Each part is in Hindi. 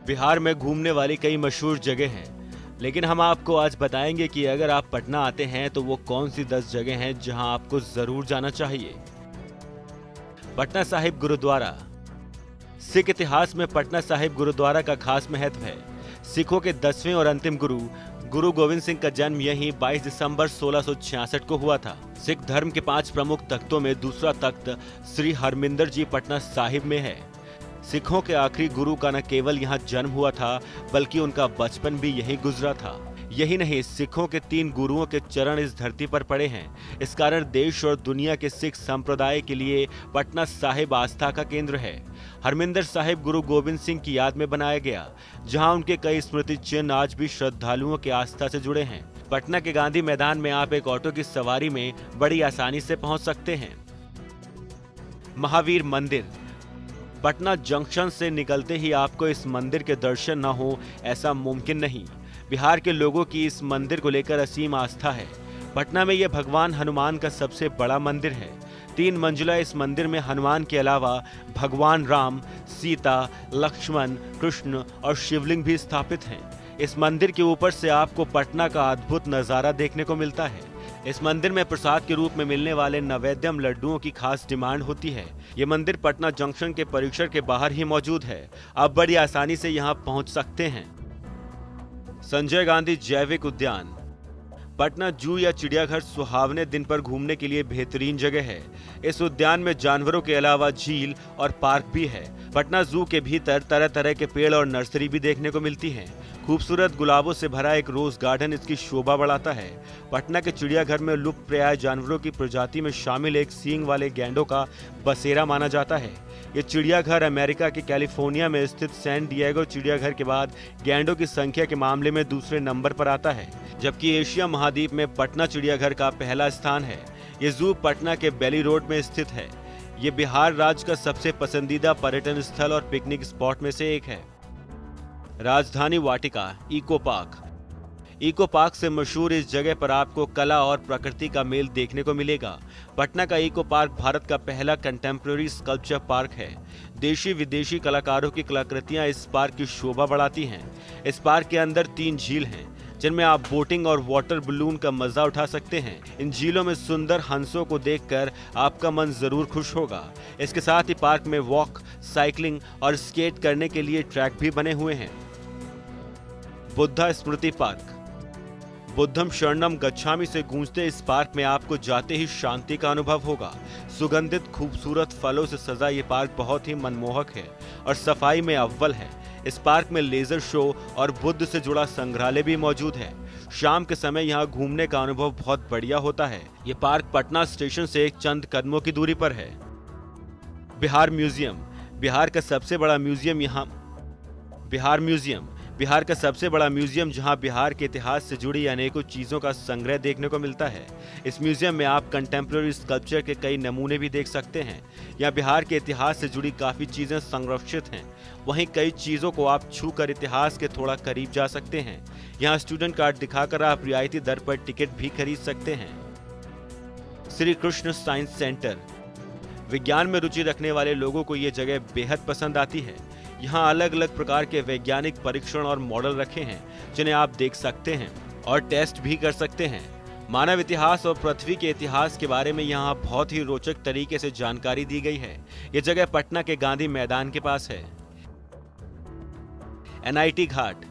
बिहार में घूमने वाली कई मशहूर जगह हैं, लेकिन हम आपको आज बताएंगे कि अगर आप पटना आते हैं तो वो कौन सी 10 जगह हैं जहां आपको जरूर जाना चाहिए। पटना साहिब गुरुद्वारा। सिख इतिहास में पटना साहिब गुरुद्वारा का खास महत्व है। सिखों के 10वें और अंतिम गुरु गुरु गोविंद सिंह का जन्म यहीं 22 दिसंबर 1666 को हुआ था। सिख धर्म के 5 प्रमुख तख्तों में दूसरा तख्त श्री हरमिंदर जी पटना साहिब में है। सिखों के आखिरी गुरु का न केवल यहाँ जन्म हुआ था, बल्कि उनका बचपन भी यहीं गुजरा था। यही नहीं, सिखों के 3 गुरुओं के चरण इस धरती पर पड़े हैं। इस कारण देश और दुनिया के सिख संप्रदाय के लिए पटना साहिब आस्था का केंद्र है। हरमिंदर साहिब गुरु गोविंद सिंह की याद में बनाया गया, जहां उनके कई स्मृति चिन्ह आज भी श्रद्धालुओं की आस्था से जुड़े हैं। पटना के गांधी मैदान में आप एक ऑटो की सवारी में बड़ी आसानी से पहुंच सकते हैं। महावीर मंदिर। पटना जंक्शन से निकलते ही आपको इस मंदिर के दर्शन न हो, ऐसा मुमकिन नहीं। बिहार के लोगों की इस मंदिर को लेकर असीम आस्था है। पटना में यह भगवान हनुमान का सबसे बड़ा मंदिर है। 3 मंजिला इस मंदिर में हनुमान के अलावा भगवान राम, सीता, लक्ष्मण, कृष्ण और शिवलिंग भी स्थापित हैं। इस मंदिर के ऊपर से आपको पटना का अद्भुत नजारा देखने को मिलता है। इस मंदिर में प्रसाद के रूप में मिलने वाले नैवेद्यम लड्डुओं की खास डिमांड होती है। ये मंदिर पटना जंक्शन के परिसर के बाहर ही मौजूद है। आप बड़ी आसानी से यहाँ पहुँच सकते हैं। संजय गांधी जैविक उद्यान। पटना जू या चिड़ियाघर सुहावने दिन पर घूमने के लिए बेहतरीन जगह है। इस उद्यान में जानवरों के अलावा झील और पार्क भी है। पटना जू के भीतर तरह तरह के पेड़ और नर्सरी भी देखने को मिलती हैं। खूबसूरत गुलाबों से भरा एक रोज गार्डन इसकी शोभा बढ़ाता है। पटना के चिड़ियाघर में लुप्त प्राय जानवरों की प्रजाति में शामिल एक सींग वाले गैंडों का बसेरा माना जाता है। ये चिड़ियाघर अमेरिका के कैलिफोर्निया में स्थित सैन डिएगो चिड़ियाघर के बाद गैंडों की संख्या के मामले में दूसरे नंबर पर आता है, जबकि एशिया महाद्वीप में पटना चिड़ियाघर का पहला स्थान है। ये जू पटना के बेली रोड में स्थित है। ये बिहार राज्य का सबसे पसंदीदा पर्यटन स्थल और पिकनिक स्पॉट में से एक है। Rajdhani Vatika eco park. Eco park से मशहूर इस जगह पर आपको कला और प्रकृति का मेल देखने को मिलेगा। पटना का इको पार्क भारत का पहला कंटेम्प्रेरी स्कल्पचर पार्क है। देशी विदेशी कलाकारों की कलाकृतियां इस पार्क की शोभा बढ़ाती हैं। इस पार्क के अंदर 3 झील हैं, जिनमें आप बोटिंग और वाटर बलून का मजा उठा सकते हैं। इन झीलों में सुंदर हंसों को देखकर आपका मन जरूर खुश होगा। इसके साथ ही पार्क में वॉक, साइकिलिंग और स्केट करने के लिए ट्रैक भी बने हुए हैं। बुद्धा स्मृति पार्क। बुद्धम शरणम गच्छामि से गूंजते इस पार्क में आपको जाते ही शांति का अनुभव होगा। सुगंधित खूबसूरत फलों से सजा ये पार्क बहुत ही मनमोहक है और सफाई में अव्वल है। इस पार्क में लेजर शो और बुद्ध से जुड़ा संग्रहालय भी मौजूद है। शाम के समय यहाँ घूमने का अनुभव बहुत बढ़िया होता है। ये पार्क पटना स्टेशन से एक चंद कदमों की दूरी पर है। बिहार म्यूजियम। बिहार का सबसे बड़ा म्यूजियम जहां बिहार के इतिहास से जुड़ी अनेकों चीजों का संग्रह देखने को मिलता है। इस म्यूजियम में आप कंटेम्प्रेरी स्कल्पचर के कई नमूने भी देख सकते हैं। यहाँ बिहार के इतिहास से जुड़ी काफी चीजें संरक्षित हैं। वहीं कई चीजों को आप छू कर इतिहास के थोड़ा करीब जा सकते हैं। यहाँ स्टूडेंट कार्ड दिखाकर आप रियायती दर पर टिकट भी खरीद सकते हैं। Shri Krishna science centre. विज्ञान में रुचि रखने वाले लोगों को ये जगह बेहद पसंद आती है। यहाँ अलग अलग प्रकार के वैज्ञानिक परीक्षण और मॉडल रखे हैं, जिन्हें आप देख सकते हैं और टेस्ट भी कर सकते हैं। मानव इतिहास और पृथ्वी के इतिहास के बारे में यहाँ बहुत ही रोचक तरीके से जानकारी दी गई है। ये जगह पटना के गांधी मैदान के पास है। एनआईटी घाट।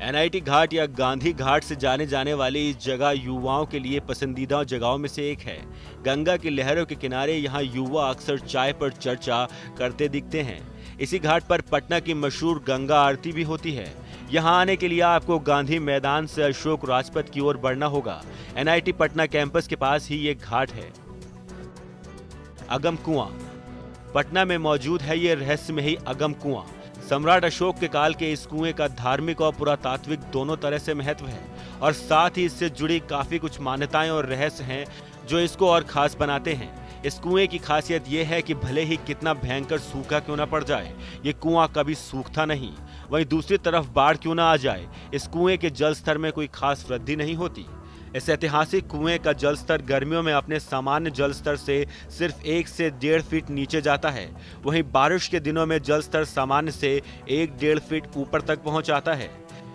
एनआईटी घाट या गांधी घाट से जाने जाने वाली इस जगह युवाओं के लिए पसंदीदा जगहों में से एक है। गंगा की लहरों के किनारे यहाँ युवा अक्सर चाय पर चर्चा करते दिखते हैं। इसी घाट पर पटना की मशहूर गंगा आरती भी होती है। यहाँ आने के लिए आपको गांधी मैदान से अशोक राजपथ की ओर बढ़ना होगा। एनआईटी पटना कैंपस के पास ही ये घाट है। अगम कुआं। पटना में मौजूद है ये रहस्यमयी अगम कुआं। सम्राट अशोक के काल के इस कुएं का धार्मिक और पुरातात्विक दोनों तरह से महत्व है और साथ ही इससे जुड़ी काफी कुछ मान्यताएं और रहस्य हैं जो इसको और खास बनाते हैं। इस कुएं की खासियत यह है कि भले ही कितना भयंकर सूखा क्यों ना पड़ जाए, ये कुआं कभी सूखता नहीं। वहीं दूसरी तरफ बाढ़ क्यों ना आ जाए, इस कुएं के जल स्तर में कोई खास वृद्धि नहीं होती। इस ऐतिहासिक कुएं का जल स्तर गर्मियों में अपने सामान्य जल स्तर से सिर्फ 1 से 1.5 फीट नीचे जाता है। वहीं बारिश के दिनों में जल स्तर सामान्य से 1-1.5 फीट ऊपर तक पहुंच जाता है।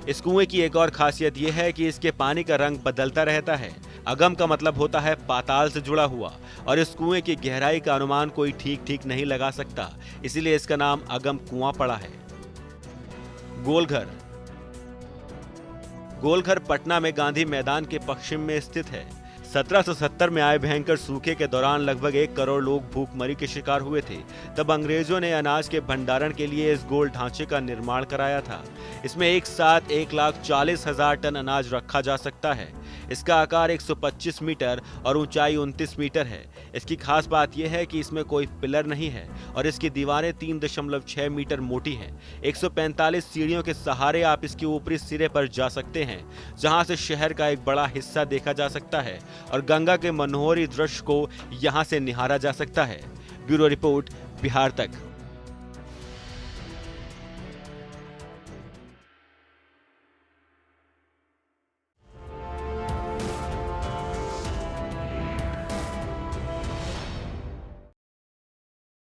इस कुएं की एक और खासियत यह है कि इसके पानी का रंग बदलता रहता है। अगम का मतलब होता है पाताल से जुड़ा हुआ, और इस कुएं की गहराई का अनुमान कोई ठीक नहीं लगा सकता, इसीलिए इसका नाम अगम कुआं पड़ा है। गोलघर। गोलघर पटना में गांधी मैदान के पश्चिम में स्थित है। 1770 में आए भयंकर सूखे के दौरान लगभग 1 करोड़ लोग भूखमरी के शिकार हुए थे। तब अंग्रेजों ने अनाज के भंडारण के लिए इस गोल ढांचे का निर्माण कराया था। इसमें एक साथ 1,40,000 टन अनाज रखा जा सकता है। इसका आकार 125 मीटर और ऊंचाई 29 मीटर है। इसकी खास बात यह है कि इसमें कोई पिलर नहीं है और इसकी दीवारें 3.6 मीटर मोटी हैं। 145 सीढ़ियों के सहारे आप इसके ऊपरी सिरे पर जा सकते हैं, जहां से शहर का एक बड़ा हिस्सा देखा जा सकता है और गंगा के मनोहरी दृश्य को यहां से निहारा जा सकता है। ब्यूरो रिपोर्ट, बिहार तक।